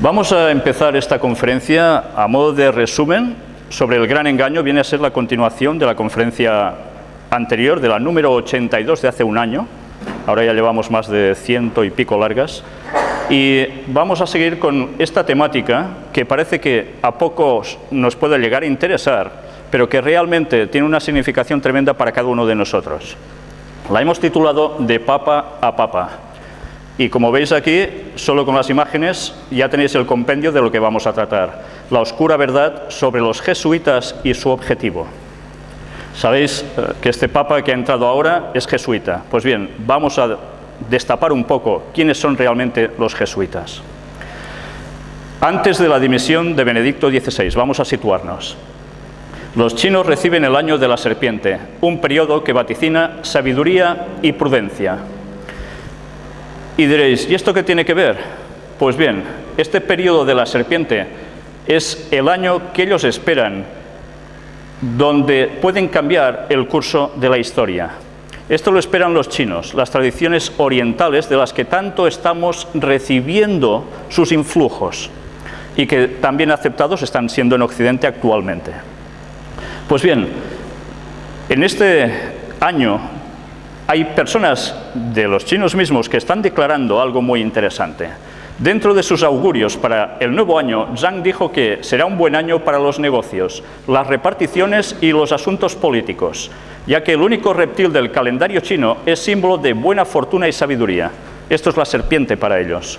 Vamos a empezar esta conferencia a modo de resumen sobre el gran engaño. Viene a ser la continuación de la conferencia anterior, de la número 82 de hace un año. Ahora ya llevamos más de 100 y pico largas. Y vamos a seguir con esta temática que parece que a pocos nos puede llegar a interesar, pero que realmente tiene una significación tremenda para cada uno de nosotros. La hemos titulado De Papa a Papa. Y como veis aquí, solo con las imágenes ya tenéis el compendio de lo que vamos a tratar. La oscura verdad sobre los jesuitas y su objetivo. Sabéis que este papa que ha entrado ahora es jesuita. Pues bien, vamos a destapar un poco quiénes son realmente los jesuitas. Antes de la dimisión de Benedicto XVI, vamos a situarnos. Los chinos reciben el año de la serpiente, un periodo que vaticina sabiduría y prudencia. Y diréis, ¿y esto qué tiene que ver? Pues bien, este periodo de la serpiente es el año que ellos esperan, donde pueden cambiar el curso de la historia. Esto lo esperan los chinos, las tradiciones orientales de las que tanto estamos recibiendo sus influjos y que también aceptados están siendo en Occidente actualmente. Pues bien, en este año hay personas de los chinos mismos que están declarando algo muy interesante. Dentro de sus augurios para el nuevo año, Zhang dijo que será un buen año para los negocios, las reparticiones y los asuntos políticos, ya que el único reptil del calendario chino es símbolo de buena fortuna y sabiduría. Esto es la serpiente para ellos.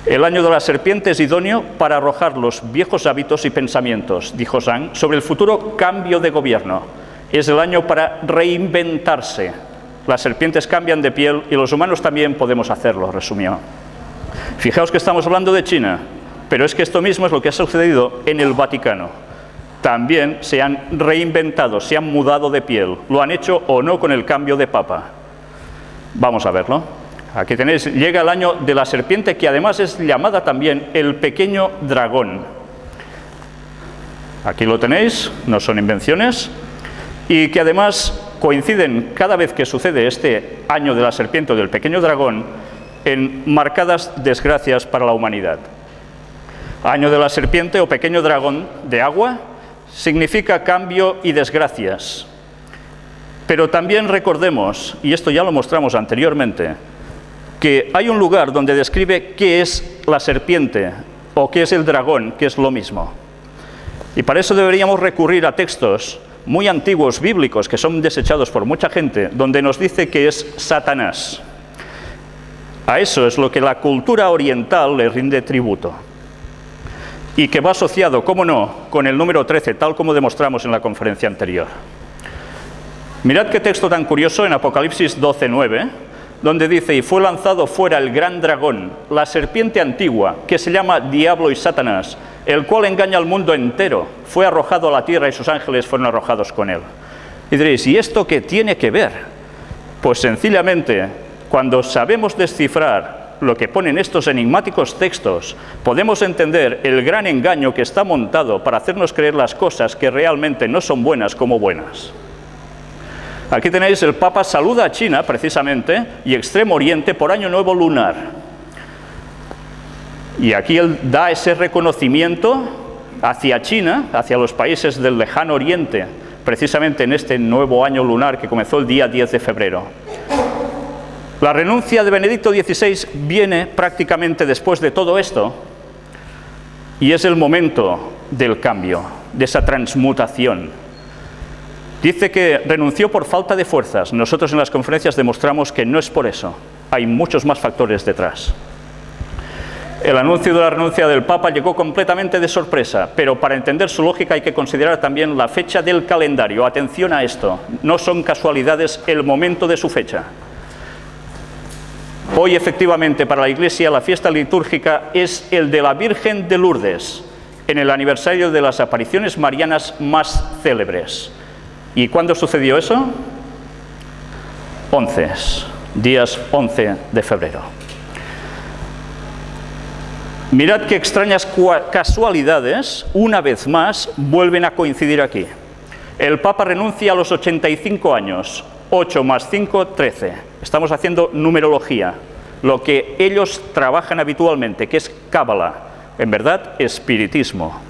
El año de la serpiente es idóneo para arrojar los viejos hábitos y pensamientos, dijo Zhang, sobre el futuro cambio de gobierno. Es el año para reinventarse. Las serpientes cambian de piel y los humanos también podemos hacerlo, resumió. Fijaos que estamos hablando de China, pero es que esto mismo es lo que ha sucedido en el Vaticano. También se han reinventado, se han mudado de piel. Lo han hecho o no con el cambio de papa. Vamos a verlo. Aquí tenéis, llega el año de la serpiente, que además es llamada también el pequeño dragón. Aquí lo tenéis, no son invenciones, y que además coinciden cada vez que sucede este año de la serpiente o del pequeño dragón en marcadas desgracias para la humanidad. Año de la serpiente o pequeño dragón de agua significa cambio y desgracias. Pero también recordemos, y esto ya lo mostramos anteriormente, que hay un lugar donde describe qué es la serpiente o qué es el dragón, que es lo mismo. Y para eso deberíamos recurrir a textos muy antiguos, bíblicos, que son desechados por mucha gente, donde nos dice que es Satanás. A eso es lo que la cultura oriental le rinde tributo. Y que va asociado, cómo no, con el número 13, tal como demostramos en la conferencia anterior. Mirad qué texto tan curioso en Apocalipsis 12:9, donde dice, y fue lanzado fuera el gran dragón, la serpiente antigua, que se llama Diablo y Satanás, el cual engaña al mundo entero, fue arrojado a la tierra y sus ángeles fueron arrojados con él. Y diréis, ¿y esto qué tiene que ver? Pues sencillamente, cuando sabemos descifrar lo que ponen estos enigmáticos textos, podemos entender el gran engaño que está montado para hacernos creer las cosas que realmente no son buenas como buenas. Aquí tenéis, el Papa saluda a China, precisamente, y Extremo Oriente por Año Nuevo Lunar. Y aquí él da ese reconocimiento hacia China, hacia los países del lejano Oriente, precisamente en este nuevo año lunar que comenzó el día 10 de febrero. La renuncia de Benedicto XVI viene prácticamente después de todo esto, y es el momento del cambio, de esa transmutación. Dice que renunció por falta de fuerzas. Nosotros en las conferencias demostramos que no es por eso. Hay muchos más factores detrás. El anuncio de la renuncia del Papa llegó completamente de sorpresa, pero para entender su lógica hay que considerar también la fecha del calendario. Atención a esto, no son casualidades el momento de su fecha. Hoy, efectivamente, para la Iglesia la fiesta litúrgica es el de la Virgen de Lourdes, en el aniversario de las apariciones marianas más célebres. ¿Y cuándo sucedió eso? Días 11 de febrero. Mirad qué extrañas casualidades, una vez más, vuelven a coincidir aquí. El Papa renuncia a los 85 años, 8 más 5, 13. Estamos haciendo numerología, lo que ellos trabajan habitualmente, que es Cábala, en verdad, espiritismo.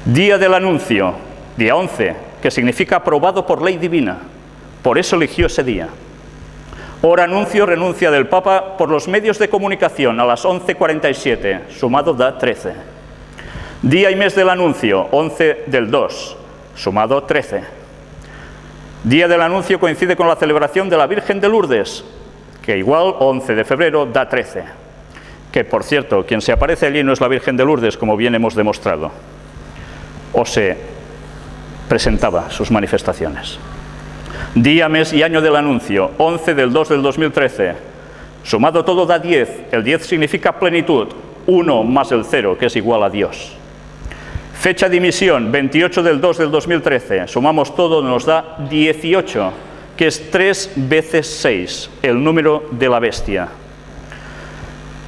Día del anuncio, día 11, que significa aprobado por ley divina, por eso eligió ese día. Hora anuncio, renuncia del Papa por los medios de comunicación a las 11:47, sumado da 13. Día y mes del anuncio, 11 del 2, sumado 13. Día del anuncio coincide con la celebración de la Virgen de Lourdes, que igual 11 de febrero da 13. Que, por cierto, quien se aparece allí no es la Virgen de Lourdes, como bien hemos demostrado. O se presentaba sus manifestaciones. Día, mes y año del anuncio, 11 del 2 del 2013. Sumado todo da 10. El 10 significa plenitud. 1 más el 0, que es igual a Dios. Fecha de emisión, 28 del 2 del 2013. Sumamos todo, nos da 18, que es 3 veces 6, el número de la bestia.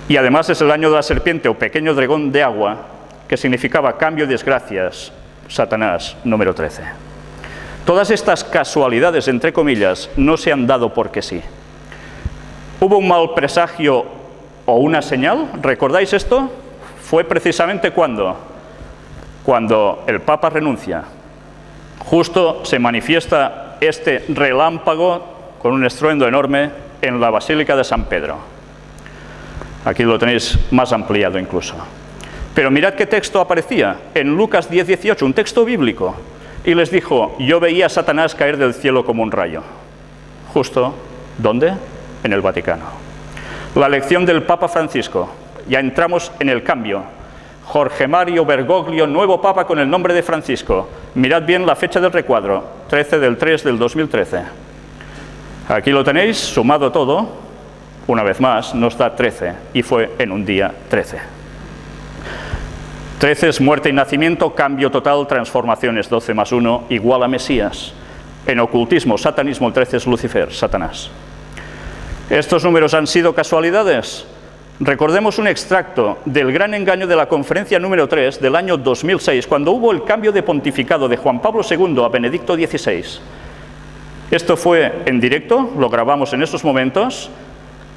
Y además es el año de la serpiente o pequeño dragón de agua, que significaba cambio y desgracias, Satanás, número 13. Todas estas casualidades, entre comillas, no se han dado porque sí. ¿Hubo un mal presagio o una señal? ¿Recordáis esto? Fue precisamente cuando el Papa renuncia. Justo se manifiesta este relámpago con un estruendo enorme en la Basílica de San Pedro. Aquí lo tenéis más ampliado incluso. Pero mirad qué texto aparecía en Lucas 10:18, un texto bíblico. Y les dijo, yo veía a Satanás caer del cielo como un rayo. Justo, ¿dónde? En el Vaticano. La elección del Papa Francisco. Ya entramos en el cambio. Jorge Mario Bergoglio, nuevo Papa con el nombre de Francisco. Mirad bien la fecha del recuadro, 13 del 3 del 2013. Aquí lo tenéis, sumado todo, una vez más, nos da 13, y fue en un día 13. 13 es muerte y nacimiento, cambio total, transformaciones, 12 más 1 igual a Mesías. En ocultismo, satanismo, el 13 es Lucifer, Satanás. ¿Estos números han sido casualidades? Recordemos un extracto del gran engaño de la conferencia número 3 del año 2006, cuando hubo el cambio de pontificado de Juan Pablo II a Benedicto XVI. Esto fue en directo, lo grabamos en esos momentos,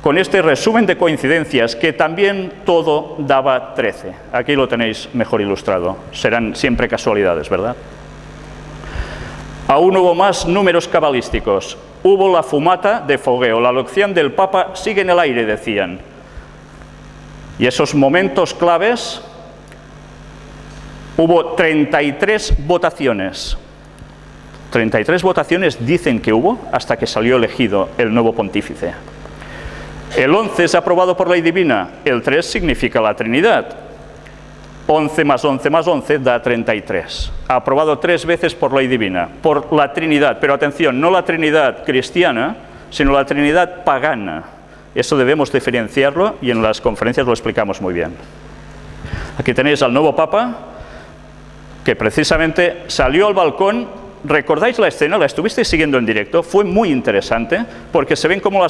con este resumen de coincidencias que también todo daba 13. Aquí lo tenéis mejor ilustrado. Serán siempre casualidades, ¿verdad? Aún hubo más números cabalísticos. Hubo la fumata de fogueo. La elección del Papa sigue en el aire, decían. Y esos momentos claves, hubo 33 votaciones. 33 votaciones dicen que hubo hasta que salió elegido el nuevo pontífice. El 11 es aprobado por ley divina, el 3 significa la Trinidad. 11 más 11 más 11 da 33. Aprobado 3 veces por ley divina, por la Trinidad. Pero atención, no la Trinidad cristiana, sino la Trinidad pagana. Eso debemos diferenciarlo y en las conferencias lo explicamos muy bien. Aquí tenéis al nuevo Papa, que precisamente salió al balcón. ¿Recordáis la escena? ¿La estuvisteis siguiendo en directo? Fue muy interesante, porque se ven como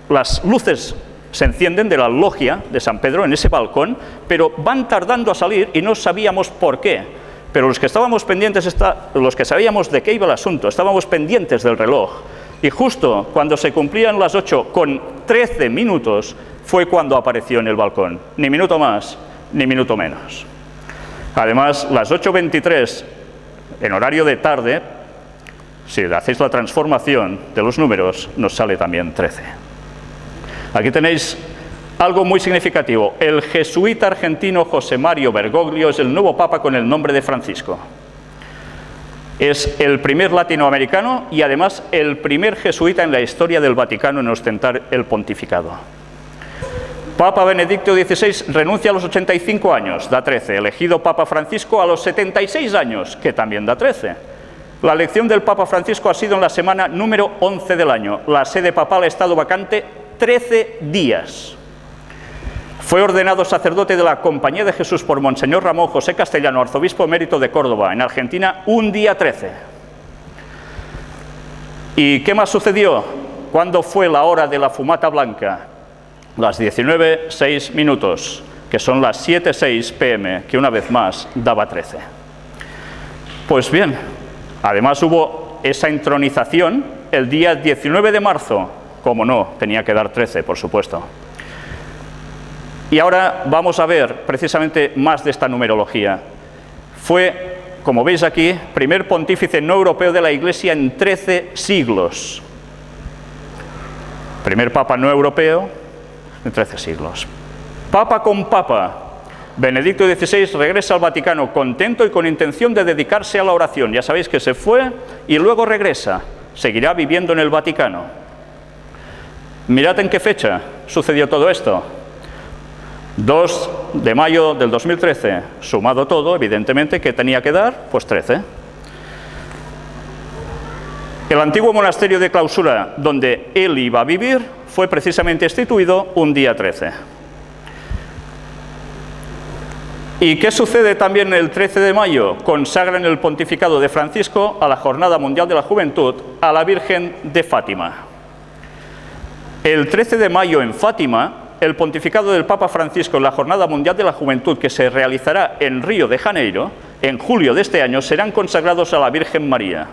las luces se encienden de la logia de San Pedro en ese balcón, pero van tardando a salir y no sabíamos por qué. Pero los que estábamos pendientes, los que sabíamos de qué iba el asunto, estábamos pendientes del reloj. Y justo cuando se cumplían las 8 con 13 minutos, fue cuando apareció en el balcón. Ni minuto más, ni minuto menos. Además, las 8:23, en horario de tarde, si hacéis la transformación de los números, nos sale también 13. Aquí tenéis algo muy significativo. El jesuita argentino José Mario Bergoglio es el nuevo Papa con el nombre de Francisco. Es el primer latinoamericano y además el primer jesuita en la historia del Vaticano en ostentar el pontificado. Papa Benedicto XVI renuncia a los 85 años, da 13. Elegido Papa Francisco a los 76 años, que también da 13. La elección del Papa Francisco ha sido en la semana número 11 del año. La sede papal ha estado vacante 13 días. Fue ordenado sacerdote de la Compañía de Jesús por Monseñor Ramón José Castellano, arzobispo emérito de Córdoba, en Argentina, un día 13. ¿Y qué más sucedió? ¿Cuándo fue la hora de la fumata blanca? Las 19:06, que son las 7:06 p.m., que una vez más daba 13. Pues bien, además hubo esa entronización el día 19 de marzo, como no, tenía que dar 13, por supuesto. Y ahora vamos a ver precisamente más de esta numerología. Fue, como veis aquí, primer pontífice no europeo de la Iglesia en 13 siglos. Primer papa no europeo en 13 siglos. Papa con papa. Benedicto XVI regresa al Vaticano contento y con intención de dedicarse a la oración. Ya sabéis que se fue y luego regresa. Seguirá viviendo en el Vaticano. Mirad en qué fecha sucedió todo esto. 2 de mayo del 2013, sumado todo, evidentemente, ¿qué tenía que dar? Pues 13. El antiguo monasterio de clausura, donde él iba a vivir, fue precisamente instituido un día 13. ¿Y qué sucede también el 13 de mayo? Consagran el pontificado de Francisco a la Jornada Mundial de la Juventud a la Virgen de Fátima. El 13 de mayo en Fátima, el pontificado del Papa Francisco en la Jornada Mundial de la Juventud, que se realizará en Río de Janeiro, en julio de este año, serán consagrados a la Virgen María.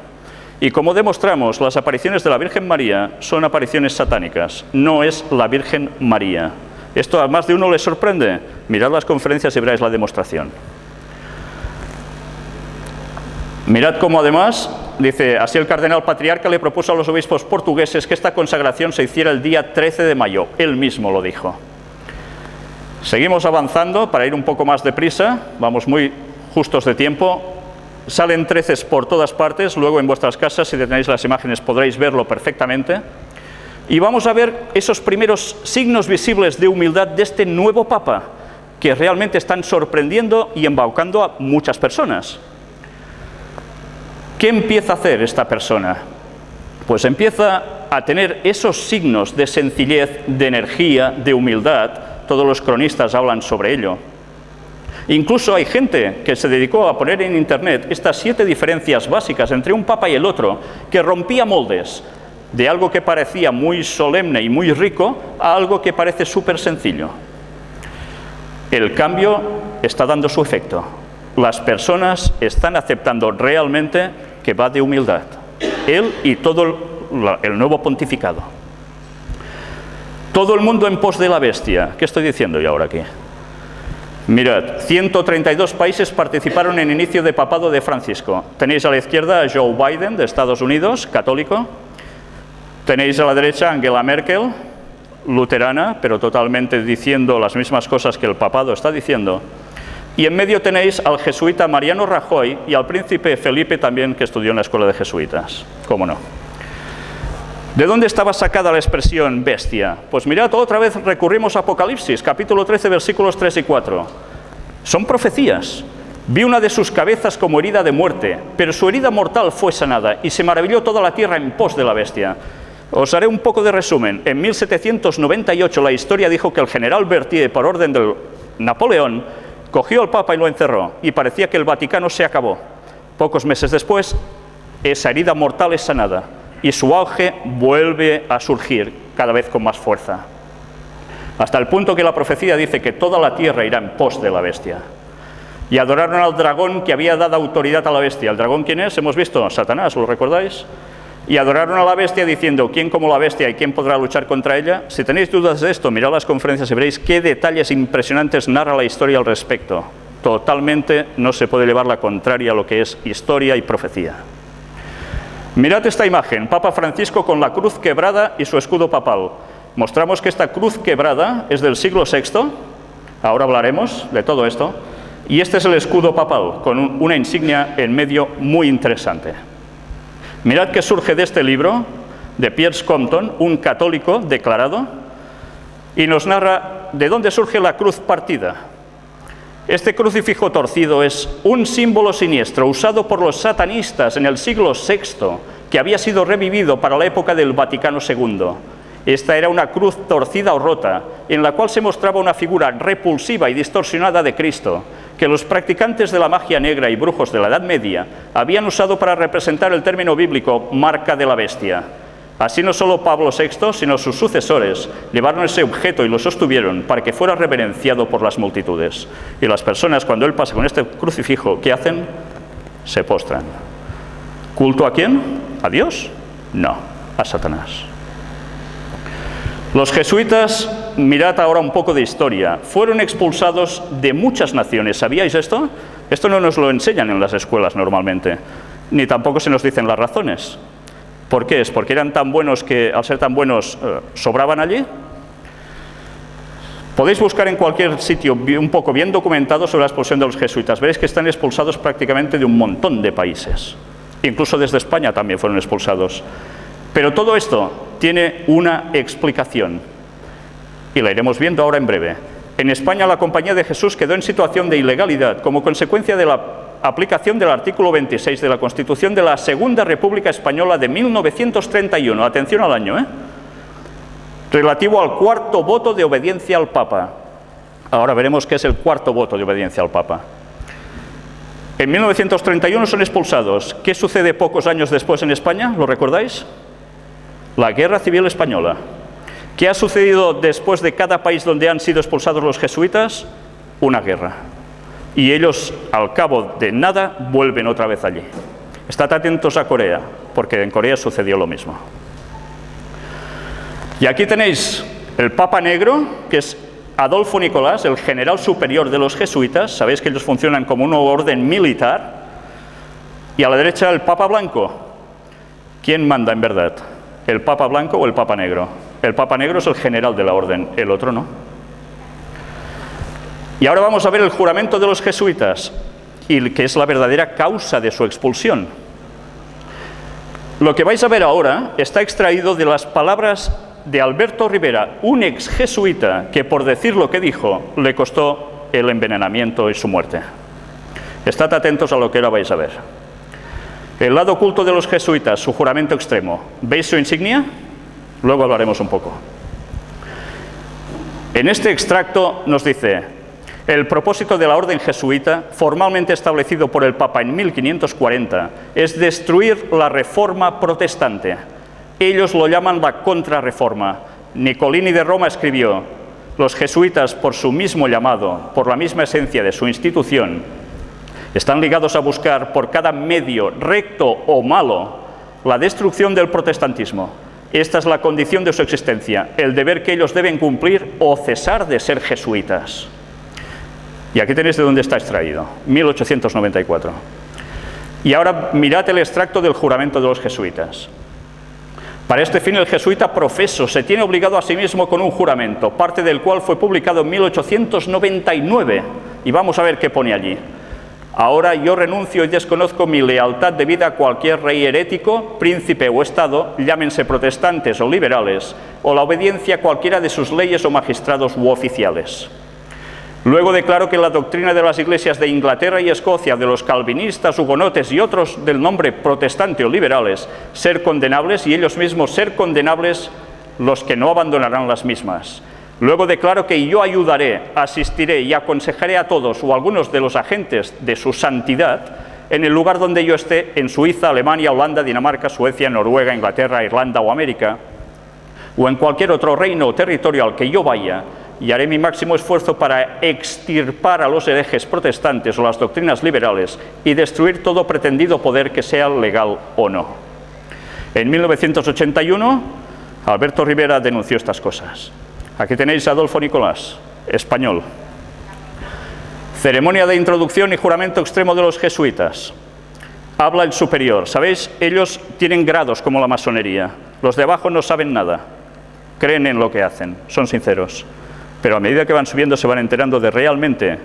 Y como demostramos, las apariciones de la Virgen María son apariciones satánicas, no es la Virgen María. ¿Esto a más de uno les sorprende? Mirad las conferencias y veréis la demostración. Mirad cómo además, dice, así el cardenal patriarca le propuso a los obispos portugueses que esta consagración se hiciera el día 13 de mayo. Él mismo lo dijo. Seguimos avanzando para ir un poco más deprisa, vamos muy justos de tiempo. Salen 13 por todas partes, luego en vuestras casas, si tenéis las imágenes, podréis verlo perfectamente. Y vamos a ver esos primeros signos visibles de humildad de este nuevo Papa, que realmente están sorprendiendo y embaucando a muchas personas. ¿Qué empieza a hacer esta persona? Pues empieza a tener esos signos de sencillez, de energía, de humildad. Todos los cronistas hablan sobre ello. Incluso hay gente que se dedicó a poner en internet estas 7 diferencias básicas entre un papa y el otro, que rompía moldes de algo que parecía muy solemne y muy rico a algo que parece súper sencillo. El cambio está dando su efecto. Las personas están aceptando realmente que va de humildad. Él y todo el nuevo pontificado. Todo el mundo en pos de la bestia. ¿Qué estoy diciendo yo ahora aquí? Mirad, 132 países participaron en inicio de papado de Francisco. Tenéis a la izquierda a Joe Biden, de Estados Unidos, católico. Tenéis a la derecha a Angela Merkel, luterana, pero totalmente diciendo las mismas cosas que el papado está diciendo. Y en medio tenéis al jesuita Mariano Rajoy y al príncipe Felipe también, que estudió en la escuela de jesuitas. ¿Cómo no? ¿De dónde estaba sacada la expresión bestia? Pues mirad, otra vez recurrimos a Apocalipsis, capítulo 13, versículos 3 y 4. Son profecías. Vi una de sus cabezas como herida de muerte, pero su herida mortal fue sanada, y se maravilló toda la tierra en pos de la bestia. Os haré un poco de resumen. En 1798 la historia dijo que el general Berthier, por orden de Napoleón, cogió al Papa y lo encerró, y parecía que el Vaticano se acabó. Pocos meses después, esa herida mortal es sanada, y su auge vuelve a surgir cada vez con más fuerza. Hasta el punto que la profecía dice que toda la tierra irá en pos de la bestia. Y adoraron al dragón que había dado autoridad a la bestia. ¿El dragón quién es? Hemos visto, Satanás, ¿lo recordáis? Y adoraron a la bestia diciendo, ¿quién como la bestia y quién podrá luchar contra ella? Si tenéis dudas de esto, mirad las conferencias y veréis qué detalles impresionantes narra la historia al respecto. Totalmente no se puede llevar la contraria a lo que es historia y profecía. Mirad esta imagen, Papa Francisco con la cruz quebrada y su escudo papal. Mostramos que esta cruz quebrada es del siglo VI, ahora hablaremos de todo esto, y este es el escudo papal, con una insignia en medio muy interesante. Mirad que surge de este libro, de Piers Compton, un católico declarado, y nos narra de dónde surge la cruz partida. Este crucifijo torcido es un símbolo siniestro usado por los satanistas en el siglo VI, que había sido revivido para la época del Vaticano II. Esta era una cruz torcida o rota, en la cual se mostraba una figura repulsiva y distorsionada de Cristo, que los practicantes de la magia negra y brujos de la Edad Media habían usado para representar el término bíblico marca de la bestia. Así no solo Pablo VI, sino sus sucesores llevaron ese objeto y lo sostuvieron para que fuera reverenciado por las multitudes. Y las personas, cuando él pasa con este crucifijo, ¿qué hacen? Se postran. ¿Culto a quién? ¿A Dios? No, a Satanás. Los jesuitas mirad ahora un poco de historia. Fueron expulsados de muchas naciones. ¿Sabíais esto? Esto no nos lo enseñan en las escuelas normalmente, ni tampoco se nos dicen las razones. ¿Por qué es? ¿Porque eran tan buenos que, al ser tan buenos, sobraban allí? Podéis buscar en cualquier sitio un poco bien documentado sobre la expulsión de los jesuitas. Veréis que están expulsados prácticamente de un montón de países. Incluso desde España también fueron expulsados. Pero todo esto tiene una explicación. Y la iremos viendo ahora en breve. En España la Compañía de Jesús quedó en situación de ilegalidad como consecuencia de la aplicación del artículo 26 de la Constitución de la Segunda República Española de 1931. Atención al año, relativo al cuarto voto de obediencia al Papa. Ahora veremos qué es el cuarto voto de obediencia al Papa. En 1931 son expulsados. ¿Qué sucede pocos años después en España? ¿Lo recordáis? La Guerra Civil Española. ¿Qué ha sucedido después de cada país donde han sido expulsados los jesuitas? Una guerra. Y ellos, al cabo de nada, vuelven otra vez allí. Estad atentos a Corea, porque en Corea sucedió lo mismo. Y aquí tenéis el Papa Negro, que es Adolfo Nicolás, el general superior de los jesuitas. Sabéis que ellos funcionan como un orden militar. Y a la derecha el Papa Blanco. ¿Quién manda en verdad? ¿El Papa Blanco o el Papa Negro? El Papa Negro es el general de la orden, el otro no. Y ahora vamos a ver el juramento de los jesuitas, y que es la verdadera causa de su expulsión. Lo que vais a ver ahora está extraído de las palabras de Alberto Rivera, un ex jesuita que, por decir lo que dijo, le costó el envenenamiento y su muerte. Estad atentos a lo que ahora vais a ver. El lado oculto de los jesuitas, su juramento extremo. ¿Veis su insignia? Luego hablaremos un poco. En este extracto nos dice: el propósito de la orden jesuita, formalmente establecido por el Papa en 1540, es destruir la reforma protestante. Ellos lo llaman la contrarreforma. Nicolini de Roma escribió: los jesuitas, por su mismo llamado, por la misma esencia de su institución, están ligados a buscar por cada medio, recto o malo, la destrucción del protestantismo. Esta es la condición de su existencia, el deber que ellos deben cumplir o cesar de ser jesuitas. Y aquí tenéis de dónde está extraído, 1894. Y ahora mirad el extracto del juramento de los jesuitas. Para este fin el jesuita profeso se tiene obligado a sí mismo con un juramento, parte del cual fue publicado en 1899. Y vamos a ver qué pone allí. Ahora yo renuncio y desconozco mi lealtad debida a cualquier rey herético, príncipe o estado, llámense protestantes o liberales, o la obediencia a cualquiera de sus leyes o magistrados u oficiales. Luego declaro que la doctrina de las iglesias de Inglaterra y Escocia, de los calvinistas, hugonotes y otros del nombre protestante o liberales, ser condenables, y ellos mismos ser condenables los que no abandonarán las mismas. Luego declaro que yo ayudaré, asistiré y aconsejaré a todos o a algunos de los agentes de su santidad en el lugar donde yo esté, en Suiza, Alemania, Holanda, Dinamarca, Suecia, Noruega, Inglaterra, Irlanda o América, o en cualquier otro reino o territorio al que yo vaya, y haré mi máximo esfuerzo para extirpar a los herejes protestantes o las doctrinas liberales y destruir todo pretendido poder que sea legal o no. En 1981, Alberto Rivera denunció estas cosas. Aquí tenéis a Adolfo Nicolás, español. Ceremonia de introducción y juramento extremo de los jesuitas. Habla el superior. ¿Sabéis? Ellos tienen grados como la masonería. Los de abajo no saben nada. Creen en lo que hacen, son sinceros. Pero a medida que van subiendo se van enterando de realmente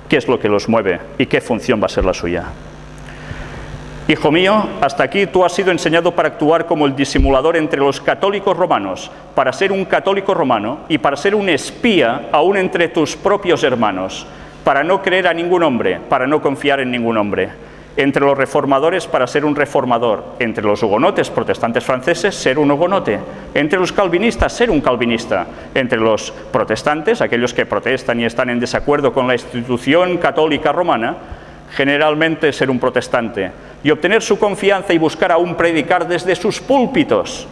qué es lo que los mueve y qué función va a ser la suya. Hijo mío, hasta aquí tú has sido enseñado para actuar como el disimulador entre los católicos romanos, para ser un católico romano y para ser un espía aún entre tus propios hermanos, para no creer a ningún hombre, para no confiar en ningún hombre. Entre los reformadores para ser un reformador, entre los hugonotes protestantes franceses ser un hugonote, entre los calvinistas ser un calvinista, entre los protestantes, aquellos que protestan y están en desacuerdo con la institución católica romana, generalmente ser un protestante, y obtener su confianza y buscar aún predicar desde sus púlpitos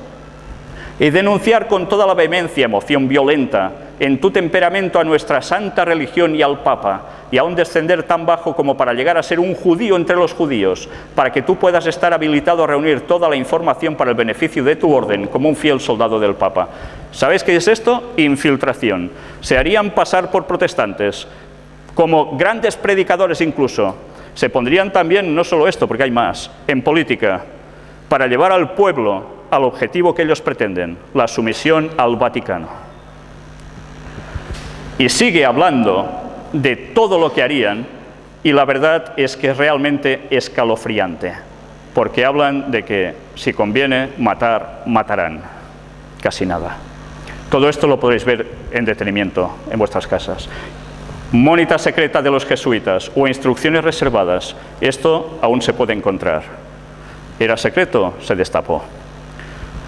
y denunciar con toda la vehemencia, emoción violenta, en tu temperamento a nuestra santa religión y al Papa, y aún descender tan bajo como para llegar a ser un judío entre los judíos, para que tú puedas estar habilitado a reunir toda la información para el beneficio de tu orden como un fiel soldado del Papa. ¿Sabéis qué es esto? Infiltración. Se harían pasar por protestantes, como grandes predicadores incluso. Se pondrían también, no solo esto, porque hay más, en política, para llevar al pueblo al objetivo que ellos pretenden, la sumisión al Vaticano. Y sigue hablando de todo lo que harían, y la verdad es que es realmente escalofriante, porque hablan de que si conviene matar, matarán. Casi nada. Todo esto lo podréis ver en detenimiento en vuestras casas. Mónita secreta de los jesuitas o instrucciones reservadas, esto aún se puede encontrar. ¿Era secreto? Se destapó.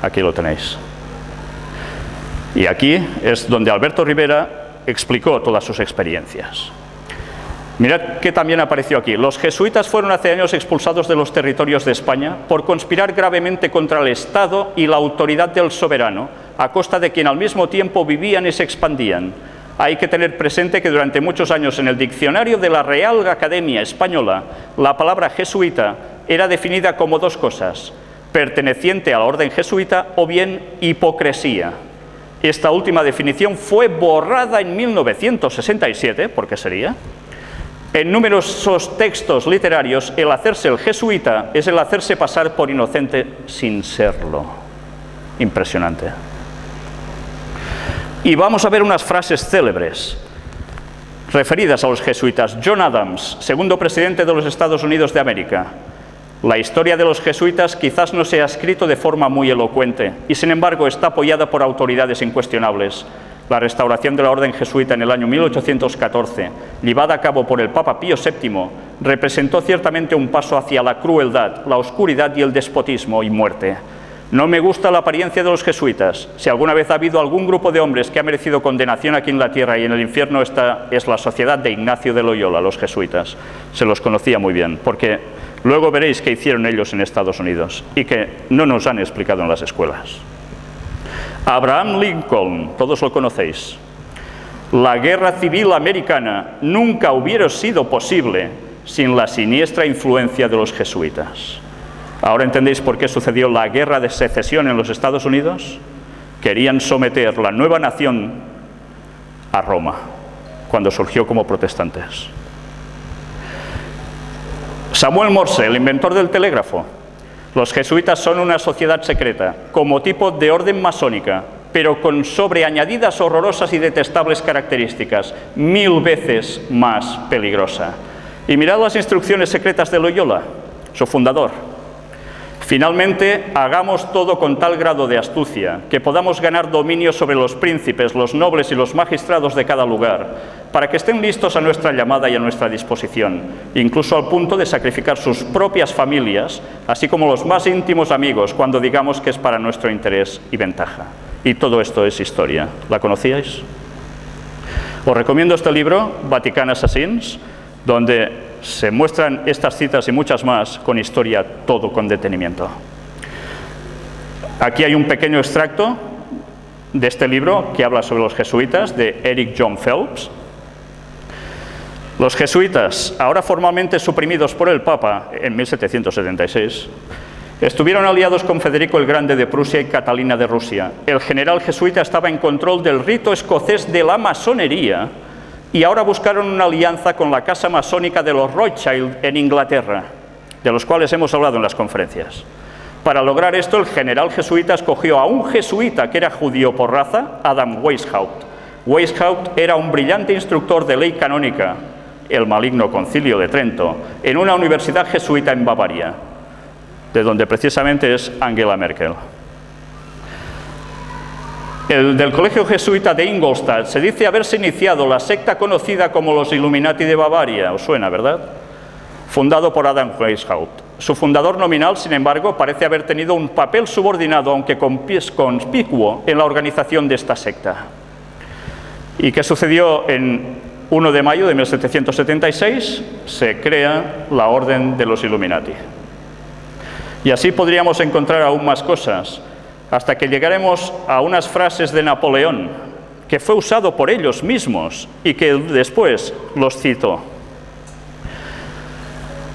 Aquí lo tenéis. Y aquí es donde Alberto Rivera explicó todas sus experiencias. Mirad que también apareció aquí. Los jesuitas fueron hace años expulsados de los territorios de España por conspirar gravemente contra el Estado y la autoridad del soberano, a costa de quien al mismo tiempo vivían y se expandían. Hay que tener presente que durante muchos años en el diccionario de la Real Academia Española, la palabra jesuita era definida como dos cosas: perteneciente a la orden jesuita o bien hipocresía. Esta última definición fue borrada en 1967, ¿por qué sería? En numerosos textos literarios, el hacerse el jesuita es el hacerse pasar por inocente sin serlo. Impresionante. Y vamos a ver unas frases célebres referidas a los jesuitas. John Adams, segundo presidente de los Estados Unidos de América. La historia de los jesuitas quizás no se ha escrito de forma muy elocuente y, sin embargo, está apoyada por autoridades incuestionables. La restauración de la orden jesuita en el año 1814, llevada a cabo por el Papa Pío VII, representó ciertamente un paso hacia la crueldad, la oscuridad y el despotismo y muerte. No me gusta la apariencia de los jesuitas. Si alguna vez ha habido algún grupo de hombres que ha merecido condenación aquí en la tierra y en el infierno, esta es la sociedad de Ignacio de Loyola, los jesuitas. Se los conocía muy bien, porque luego veréis qué hicieron ellos en Estados Unidos y que no nos han explicado en las escuelas. Abraham Lincoln, todos lo conocéis. La guerra civil americana nunca hubiera sido posible sin la siniestra influencia de los jesuitas. ¿Ahora entendéis por qué sucedió la guerra de secesión en los Estados Unidos? Querían someter la nueva nación a Roma, cuando surgió como protestantes. Samuel Morse, el inventor del telégrafo. Los jesuitas son una sociedad secreta, como tipo de orden masónica, pero con sobreañadidas horrorosas y detestables características, 1000 veces más peligrosa. Y mirad las instrucciones secretas de Loyola, su fundador. Finalmente, hagamos todo con tal grado de astucia que podamos ganar dominio sobre los príncipes, los nobles y los magistrados de cada lugar, para que estén listos a nuestra llamada y a nuestra disposición, incluso al punto de sacrificar sus propias familias, así como los más íntimos amigos, cuando digamos que es para nuestro interés y ventaja. Y todo esto es historia. ¿La conocíais? Os recomiendo este libro, Vatican Assassins, donde se muestran estas citas y muchas más con historia, todo con detenimiento. Aquí hay un pequeño extracto de este libro que habla sobre los jesuitas, de Eric John Phelps. Los jesuitas, ahora formalmente suprimidos por el Papa en 1776, estuvieron aliados con Federico el Grande de Prusia y Catalina de Rusia. El general jesuita estaba en control del rito escocés de la masonería y ahora buscaron una alianza con la casa masónica de los Rothschild en Inglaterra, de los cuales hemos hablado en las conferencias. Para lograr esto, el general jesuita escogió a un jesuita que era judío por raza, Adam Weishaupt. Weishaupt era un brillante instructor de ley canónica, el maligno Concilio de Trento, en una universidad jesuita en Bavaria, de donde precisamente es Angela Merkel. El del Colegio Jesuita de Ingolstadt se dice haberse iniciado la secta conocida como los Illuminati de Bavaria, os suena, ¿verdad? Fundado por Adam Weishaupt. Su fundador nominal, sin embargo, parece haber tenido un papel subordinado, aunque conspicuo, en la organización de esta secta. ¿Y qué sucedió? En 1 de mayo de 1776 se crea la Orden de los Illuminati. Y así podríamos encontrar aún más cosas, hasta que llegaremos a unas frases de Napoleón, que fue usado por ellos mismos y que después los citó.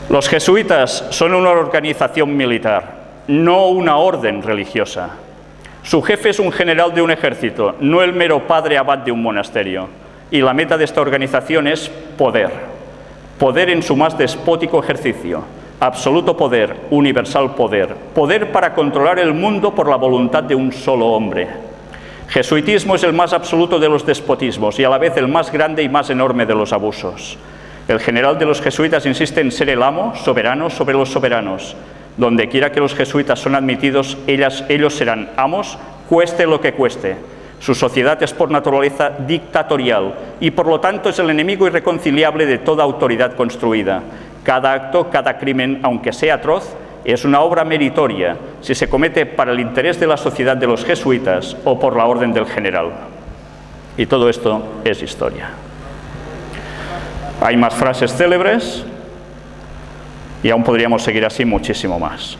Los jesuitas son una organización militar, no una orden religiosa. Su jefe es un general de un ejército, no el mero padre abad de un monasterio. Y la meta de esta organización es poder. Poder en su más despótico ejercicio. Absoluto poder, universal poder. Poder para controlar el mundo por la voluntad de un solo hombre. Jesuitismo es el más absoluto de los despotismos y a la vez el más grande y más enorme de los abusos. El general de los jesuitas insiste en ser el amo, soberano sobre los soberanos. Donde quiera que los jesuitas son admitidos, ellos serán amos, cueste lo que cueste. Su sociedad es por naturaleza dictatorial y por lo tanto es el enemigo irreconciliable de toda autoridad construida. Cada acto, cada crimen, aunque sea atroz, es una obra meritoria si se comete para el interés de la sociedad de los jesuitas o por la orden del general. Y todo esto es historia. Hay más frases célebres y aún podríamos seguir así muchísimo más.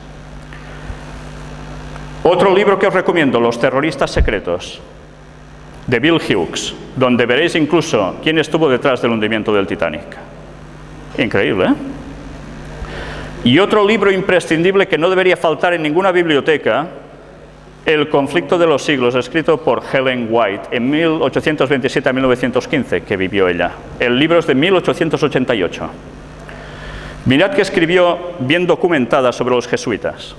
Otro libro que os recomiendo, Los terroristas secretos, de Bill Hughes, donde veréis incluso quién estuvo detrás del hundimiento del Titanic. Increíble, ¿eh? Y otro libro imprescindible que no debería faltar en ninguna biblioteca, El conflicto de los siglos, escrito por Ellen White en 1827 a 1915, que vivió ella. El libro es de 1888. Mirad que escribió bien documentada sobre los jesuitas.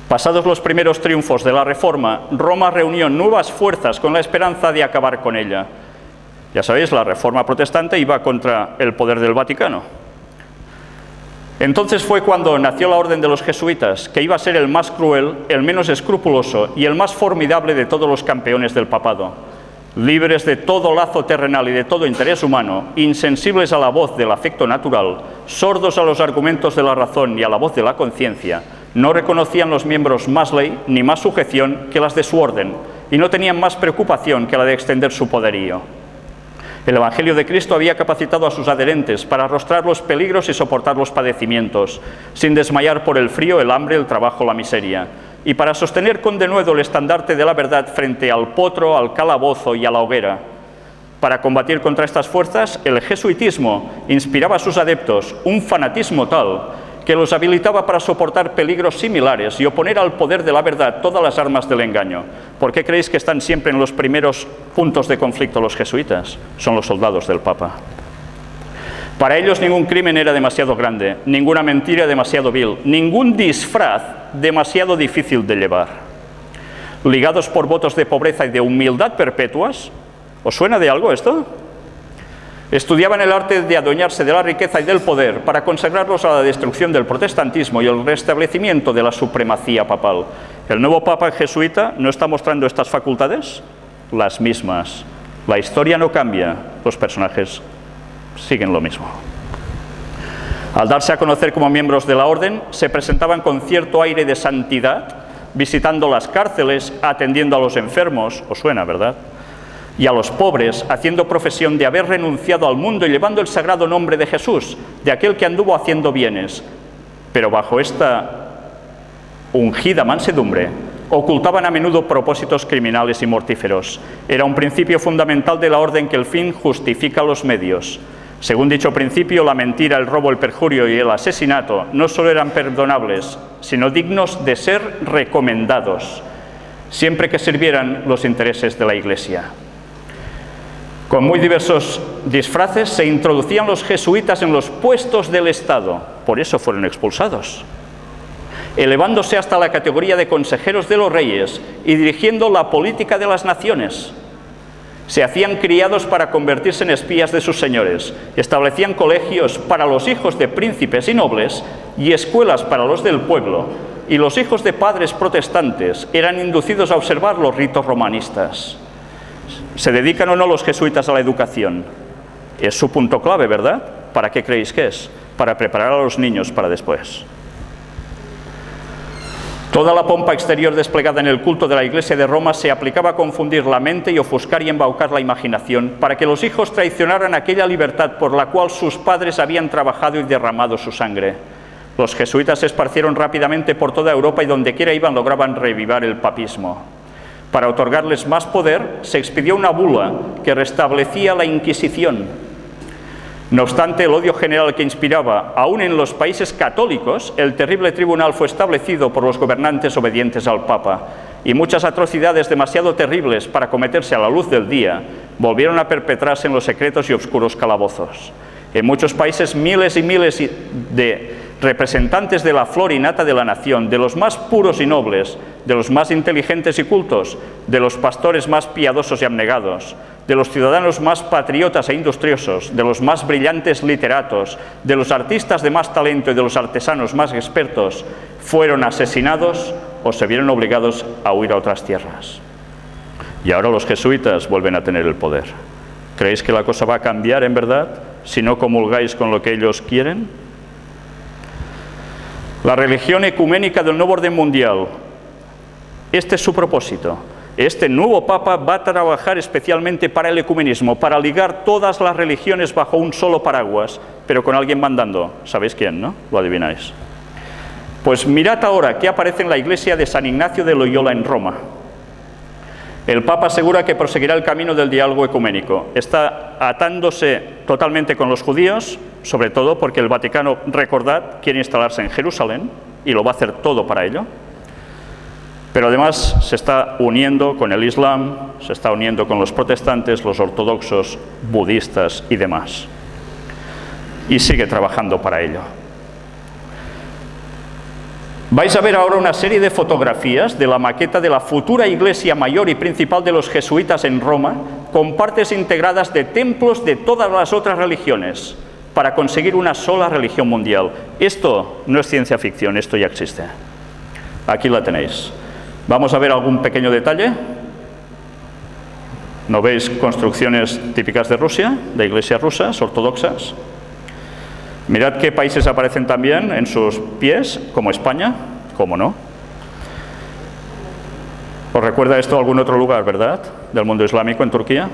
Pasados los primeros triunfos de la Reforma, Roma reunió nuevas fuerzas con la esperanza de acabar con ella. Ya sabéis, la Reforma protestante iba contra el poder del Vaticano. Entonces fue cuando nació la Orden de los Jesuitas, que iba a ser el más cruel, el menos escrupuloso y el más formidable de todos los campeones del papado. Libres de todo lazo terrenal y de todo interés humano, insensibles a la voz del afecto natural, sordos a los argumentos de la razón y a la voz de la conciencia, no reconocían los miembros más ley ni más sujeción que las de su orden, y no tenían más preocupación que la de extender su poderío. El Evangelio de Cristo había capacitado a sus adherentes para arrostrar los peligros y soportar los padecimientos, sin desmayar por el frío, el hambre, el trabajo, la miseria, y para sostener con denuedo el estandarte de la verdad frente al potro, al calabozo y a la hoguera. Para combatir contra estas fuerzas, el jesuitismo inspiraba a sus adeptos un fanatismo tal que los habilitaba para soportar peligros similares y oponer al poder de la verdad todas las armas del engaño. ¿Por qué creéis que están siempre en los primeros puntos de conflicto los jesuitas? Son los soldados del Papa. Para ellos ningún crimen era demasiado grande, ninguna mentira demasiado vil, ningún disfraz demasiado difícil de llevar. Ligados por votos de pobreza y de humildad perpetuas, ¿os suena de algo esto? Estudiaban el arte de adueñarse de la riqueza y del poder para consagrarlos a la destrucción del protestantismo y el restablecimiento de la supremacía papal. ¿El nuevo papa jesuita no está mostrando estas facultades? Las mismas. La historia no cambia, los personajes siguen lo mismo. Al darse a conocer como miembros de la orden, se presentaban con cierto aire de santidad, visitando las cárceles, atendiendo a los enfermos, os suena, ¿verdad?, y a los pobres, haciendo profesión de haber renunciado al mundo y llevando el sagrado nombre de Jesús, de aquel que anduvo haciendo bienes. Pero bajo esta ungida mansedumbre, ocultaban a menudo propósitos criminales y mortíferos. Era un principio fundamental de la orden que el fin justifica los medios. Según dicho principio, la mentira, el robo, el perjurio y el asesinato no solo eran perdonables, sino dignos de ser recomendados, siempre que sirvieran los intereses de la Iglesia. Con muy diversos disfraces se introducían los jesuitas en los puestos del Estado, por eso fueron expulsados, elevándose hasta la categoría de consejeros de los reyes y dirigiendo la política de las naciones. Se hacían criados para convertirse en espías de sus señores, establecían colegios para los hijos de príncipes y nobles y escuelas para los del pueblo, y los hijos de padres protestantes eran inducidos a observar los ritos romanistas. ¿Se dedican o no los jesuitas a la educación? Es su punto clave, ¿verdad? ¿Para qué creéis que es? Para preparar a los niños para después. Toda la pompa exterior desplegada en el culto de la Iglesia de Roma se aplicaba a confundir la mente y ofuscar y embaucar la imaginación para que los hijos traicionaran aquella libertad por la cual sus padres habían trabajado y derramado su sangre. Los jesuitas se esparcieron rápidamente por toda Europa y donde quiera iban lograban revivar el papismo. Para otorgarles más poder, se expidió una bula que restablecía la Inquisición. No obstante, el odio general que inspiraba, aún en los países católicos, el terrible tribunal fue establecido por los gobernantes obedientes al Papa, y muchas atrocidades demasiado terribles para cometerse a la luz del día volvieron a perpetrarse en los secretos y oscuros calabozos. En muchos países, miles y miles de representantes de la flor y nata de la nación, de los más puros y nobles, de los más inteligentes y cultos, de los pastores más piadosos y abnegados, de los ciudadanos más patriotas e industriosos, de los más brillantes literatos, de los artistas de más talento y de los artesanos más expertos, fueron asesinados o se vieron obligados a huir a otras tierras. Y ahora los jesuitas vuelven a tener el poder. ¿Creéis que la cosa va a cambiar en verdad si no comulgáis con lo que ellos quieren? La religión ecuménica del nuevo orden mundial, este es su propósito. Este nuevo Papa va a trabajar especialmente para el ecumenismo, para ligar todas las religiones bajo un solo paraguas, pero con alguien mandando. ¿Sabéis quién, no? Lo adivináis. Pues mirad ahora qué aparece en la iglesia de San Ignacio de Loyola en Roma. El Papa asegura que proseguirá el camino del diálogo ecuménico. Está atándose totalmente con los judíos, sobre todo porque el Vaticano, recordad, quiere instalarse en Jerusalén y lo va a hacer todo para ello. Pero además se está uniendo con el Islam, se está uniendo con los protestantes, los ortodoxos, budistas y demás. Y sigue trabajando para ello. Vais a ver ahora una serie de fotografías de la maqueta de la futura iglesia mayor y principal de los jesuitas en Roma, con partes integradas de templos de todas las otras religiones, para conseguir una sola religión mundial. Esto no es ciencia ficción, esto ya existe. Aquí la tenéis. Vamos a ver algún pequeño detalle. ¿No veis construcciones típicas de Rusia, de iglesias rusas, ortodoxas? Mirad qué países aparecen también en sus pies, como España, ¿cómo no? ¿Os recuerda esto a algún otro lugar, verdad? Del mundo islámico, en Turquía.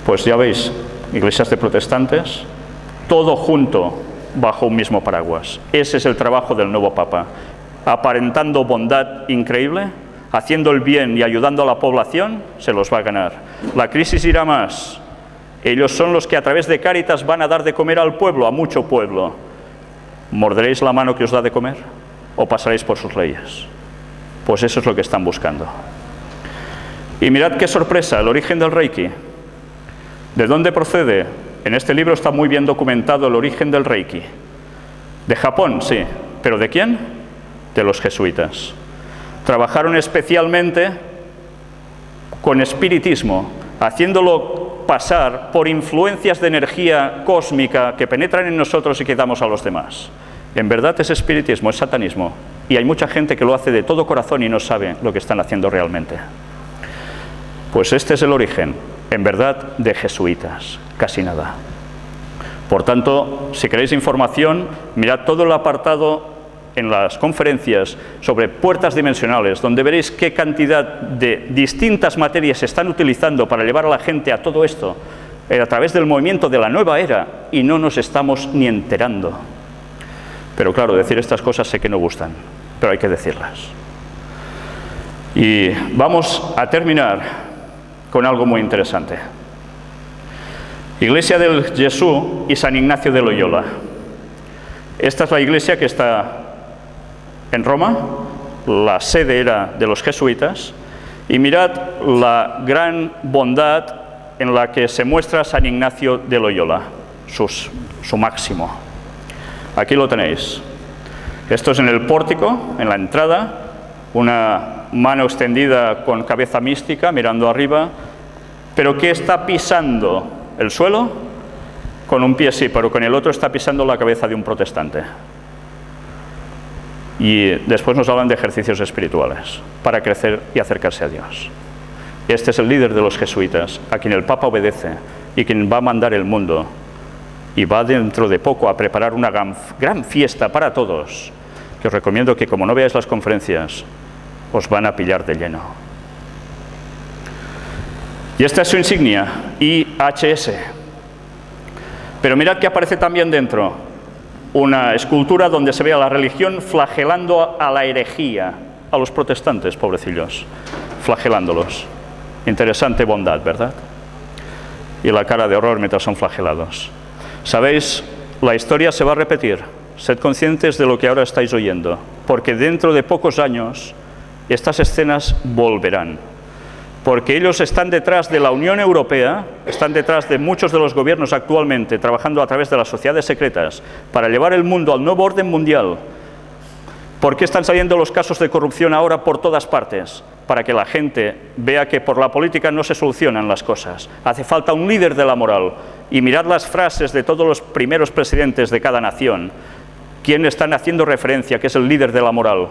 Pues ya veis, iglesias de protestantes, todo junto bajo un mismo paraguas. Ese es el trabajo del nuevo Papa. Aparentando bondad increíble, haciendo el bien y ayudando a la población, se los va a ganar. La crisis irá más. Ellos son los que a través de Cáritas van a dar de comer al pueblo, a mucho pueblo. ¿Morderéis la mano que os da de comer o pasaréis por sus leyes? Pues eso es lo que están buscando. Y mirad qué sorpresa, el origen del Reiki. ¿De dónde procede? En este libro está muy bien documentado el origen del Reiki. De Japón, sí. ¿Pero de quién? De los jesuitas. Trabajaron especialmente con espiritismo, haciéndolo pasar por influencias de energía cósmica que penetran en nosotros y que damos a los demás. En verdad es espiritismo, es satanismo. Y hay mucha gente que lo hace de todo corazón y no sabe lo que están haciendo realmente. Pues este es el origen, en verdad, de jesuitas, casi nada. Por tanto, si queréis información, mirad todo el apartado en las conferencias sobre puertas dimensionales, donde veréis qué cantidad de distintas materias se están utilizando para llevar a la gente a todo esto, a través del movimiento de la nueva era, y no nos estamos ni enterando. Pero claro, decir estas cosas sé que no gustan, pero hay que decirlas. Y vamos a terminar con algo muy interesante. Iglesia del Jesús y San Ignacio de Loyola. Esta es la iglesia que está en Roma, la sede era de los jesuitas, y mirad la gran bondad en la que se muestra San Ignacio de Loyola, su máximo. Aquí lo tenéis. Esto es en el pórtico, en la entrada, una mano extendida con cabeza mística, mirando arriba, pero ¿qué está pisando? ¿El suelo? Con un pie sí, pero con el otro está pisando la cabeza de un protestante. Y después nos hablan de ejercicios espirituales para crecer y acercarse a Dios. Este es el líder de los jesuitas, a quien el Papa obedece y quien va a mandar el mundo. Y va dentro de poco a preparar una gran fiesta para todos, que os recomiendo que, como no veáis las conferencias, os van a pillar de lleno. Y esta es su insignia, IHS. Pero mirad que aparece también dentro una escultura donde se ve a la religión flagelando a la herejía, a los protestantes, pobrecillos, flagelándolos. Interesante bondad, ¿verdad? y la cara de horror mientras son flagelados. ¿Sabéis? La historia se va a repetir. Sed conscientes de lo que ahora estáis oyendo, porque dentro de pocos años estas escenas volverán. Porque ellos están detrás de la Unión Europea, están detrás de muchos de los gobiernos actualmente, trabajando a través de las sociedades secretas, para llevar el mundo al nuevo orden mundial. ¿Por qué están saliendo los casos de corrupción ahora por todas partes? Para que la gente vea que por la política no se solucionan las cosas. Hace falta un líder de la moral. Y mirad las frases de todos los primeros presidentes de cada nación. ¿Quién están haciendo referencia que es el líder de la moral?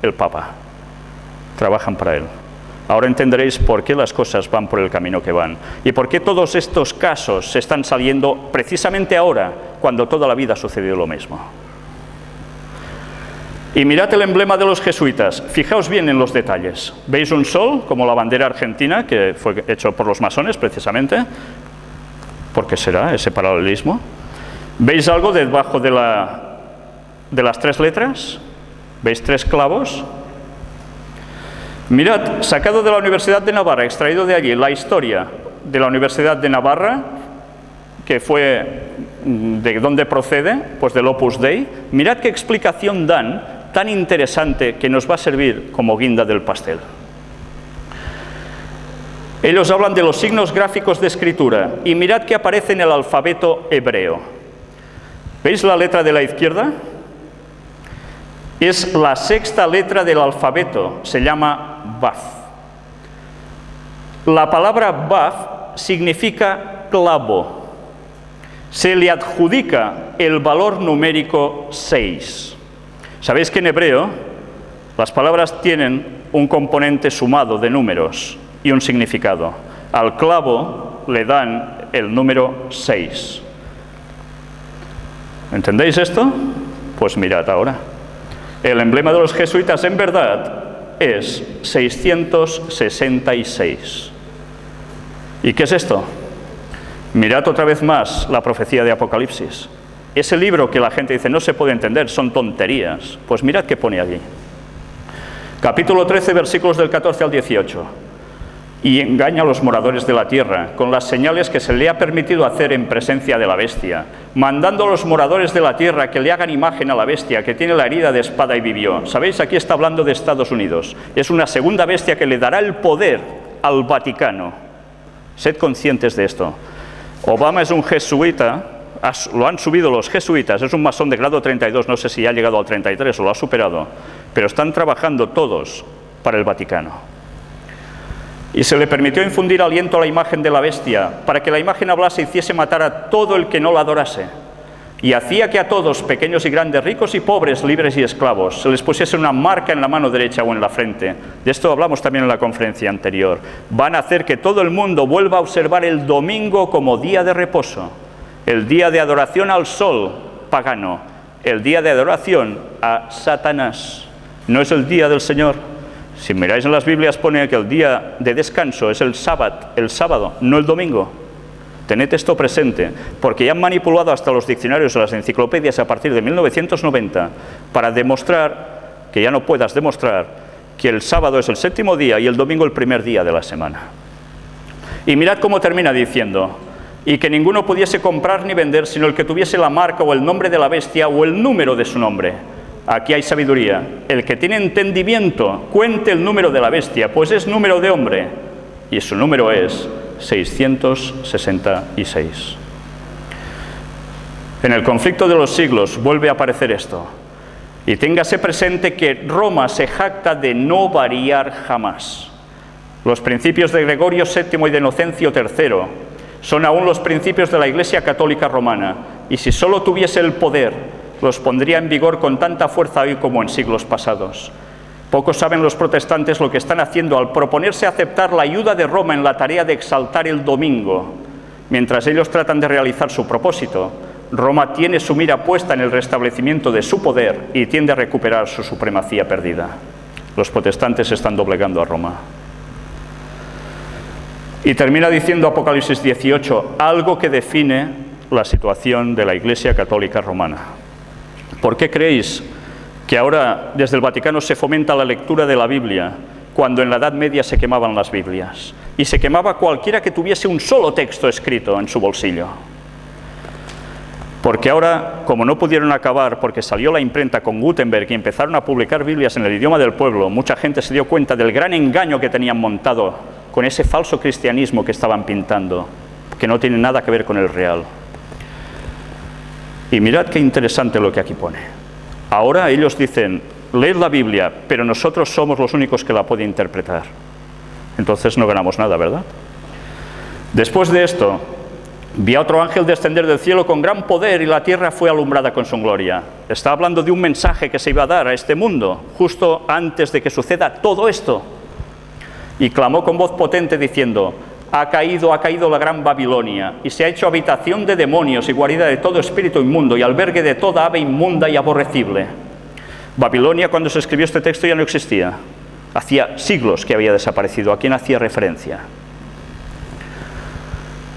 El Papa. Trabajan para él. Ahora entenderéis por qué las cosas van por el camino que van. Y por qué todos estos casos se están saliendo precisamente ahora, cuando toda la vida ha sucedido lo mismo. Y mirad el emblema de los jesuitas. Fijaos bien en los detalles. ¿Veis un sol, como la bandera argentina, que fue hecho por los masones precisamente? ¿Por qué será ese paralelismo? ¿Veis algo debajo de las tres letras? ¿Veis tres clavos? Mirad, sacado de la Universidad de Navarra, extraído de allí, la historia de la Universidad de Navarra, que fue de dónde procede, pues del Opus Dei. Mirad qué explicación dan, tan interesante, que nos va a servir como guinda del pastel. Ellos hablan de los signos gráficos de escritura, y mirad que aparece en el alfabeto hebreo. ¿Veis la letra de la izquierda? Es la sexta letra del alfabeto, se llama Vav. La palabra Vav significa clavo. Se le adjudica el valor numérico 6. Sabéis que en hebreo las palabras tienen un componente sumado de números y un significado. Al clavo le dan el número 6. ¿Entendéis esto? Pues mirad ahora. El emblema de los jesuitas en verdad es 666. ¿Y qué es esto? Mirad otra vez más la profecía de Apocalipsis. Ese libro que la gente dice no se puede entender, son tonterías. Pues mirad qué pone allí. Capítulo 13, versículos del 14 al 18. Y engaña a los moradores de la tierra con las señales que se le ha permitido hacer en presencia de la bestia, mandando a los moradores de la tierra que le hagan imagen a la bestia que tiene la herida de espada y vivió. ¿Sabéis? Aquí está hablando de Estados Unidos. Es una segunda bestia que le dará el poder al Vaticano. Sed conscientes de esto. Obama es un jesuita, lo han subido los jesuitas, es un masón de grado 32, no sé si ha llegado al 33 o lo ha superado, pero están trabajando todos para el Vaticano. Y se le permitió infundir aliento a la imagen de la bestia, para que la imagen hablase y hiciese matar a todo el que no la adorase. Y hacía que a todos, pequeños y grandes, ricos y pobres, libres y esclavos, se les pusiese una marca en la mano derecha o en la frente. De esto hablamos también en la conferencia anterior. Van a hacer que todo el mundo vuelva a observar el domingo como día de reposo, el día de adoración al sol pagano, el día de adoración a Satanás. No es el día del Señor. Si miráis en las Biblias pone que el día de descanso es el sábado, no el domingo. Tened esto presente, porque ya han manipulado hasta los diccionarios o las enciclopedias a partir de 1990 para demostrar, que ya no puedas demostrar, que el sábado es el séptimo día y el domingo el primer día de la semana. Y mirad cómo termina diciendo, y que ninguno pudiese comprar ni vender, sino el que tuviese la marca o el nombre de la bestia o el número de su nombre. Aquí hay sabiduría. El que tiene entendimiento, cuente el número de la bestia, pues es número de hombre, y su número es 666. En el conflicto de los siglos vuelve a aparecer esto. Y téngase presente que Roma se jacta de no variar jamás. Los principios de Gregorio VII y de Inocencio III son aún los principios de la Iglesia Católica Romana, y si solo tuviese el poder, los pondría en vigor con tanta fuerza hoy como en siglos pasados. Pocos saben los protestantes lo que están haciendo al proponerse aceptar la ayuda de Roma en la tarea de exaltar el domingo. Mientras ellos tratan de realizar su propósito, Roma tiene su mira puesta en el restablecimiento de su poder y tiende a recuperar su supremacía perdida. Los protestantes están doblegando a Roma. Y termina diciendo Apocalipsis 18, algo que define la situación de la Iglesia Católica Romana. ¿Por qué creéis que ahora desde el Vaticano se fomenta la lectura de la Biblia cuando en la Edad Media se quemaban las Biblias? y se quemaba cualquiera que tuviese un solo texto escrito en su bolsillo. Porque ahora, como no pudieron acabar porque salió la imprenta con Gutenberg y empezaron a publicar Biblias en el idioma del pueblo, mucha gente se dio cuenta del gran engaño que tenían montado con ese falso cristianismo que estaban pintando, que no tiene nada que ver con el real. Y mirad qué interesante lo que aquí pone. Ahora ellos dicen, leed la Biblia, pero nosotros somos los únicos que la pueden interpretar. Entonces no ganamos nada, ¿verdad? Después de esto, vi a otro ángel descender del cielo con gran poder y la tierra fue alumbrada con su gloria. Está hablando de un mensaje que se iba a dar a este mundo, justo antes de que suceda todo esto. Y clamó con voz potente diciendo, ha caído la gran Babilonia, y se ha hecho habitación de demonios y guarida de todo espíritu inmundo y albergue de toda ave inmunda y aborrecible. Babilonia, cuando se escribió este texto, ya no existía. Hacía siglos que había desaparecido. ¿A quién hacía referencia?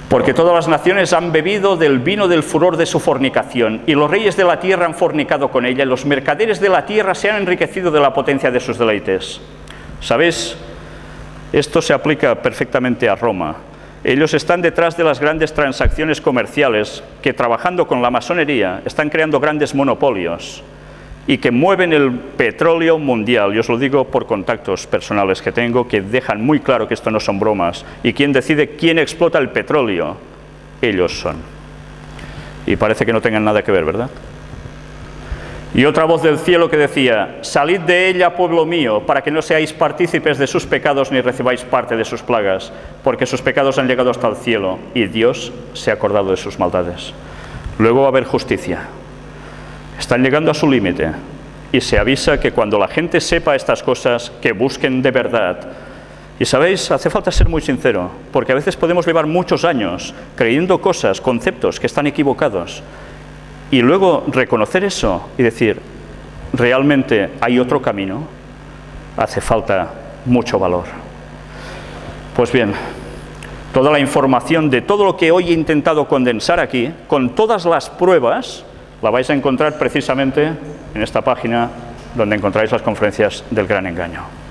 Porque todas las naciones han bebido del vino del furor de su fornicación, y los reyes de la tierra han fornicado con ella, y los mercaderes de la tierra se han enriquecido de la potencia de sus deleites. ¿Sabéis? Esto se aplica perfectamente a Roma. Ellos están detrás de las grandes transacciones comerciales que, trabajando con la masonería, están creando grandes monopolios y que mueven el petróleo mundial. Yo os lo digo por contactos personales que tengo, que dejan muy claro que esto no son bromas. ¿Y quién decide quién explota el petróleo? Ellos son. Y parece que no tengan nada que ver, ¿verdad? Y otra voz del cielo que decía, salid de ella, pueblo mío, para que no seáis partícipes de sus pecados ni recibáis parte de sus plagas, porque sus pecados han llegado hasta el cielo, y Dios se ha acordado de sus maldades. Luego va a haber justicia. Están llegando a su límite, y se avisa que cuando la gente sepa estas cosas, que busquen de verdad. Y sabéis, hace falta ser muy sincero, porque a veces podemos llevar muchos años creyendo cosas, conceptos que están equivocados, y luego reconocer eso y decir, realmente hay otro camino, hace falta mucho valor. Pues bien, toda la información de todo lo que hoy he intentado condensar aquí, con todas las pruebas, la vais a encontrar precisamente en esta página donde encontráis las conferencias del Gran Engaño.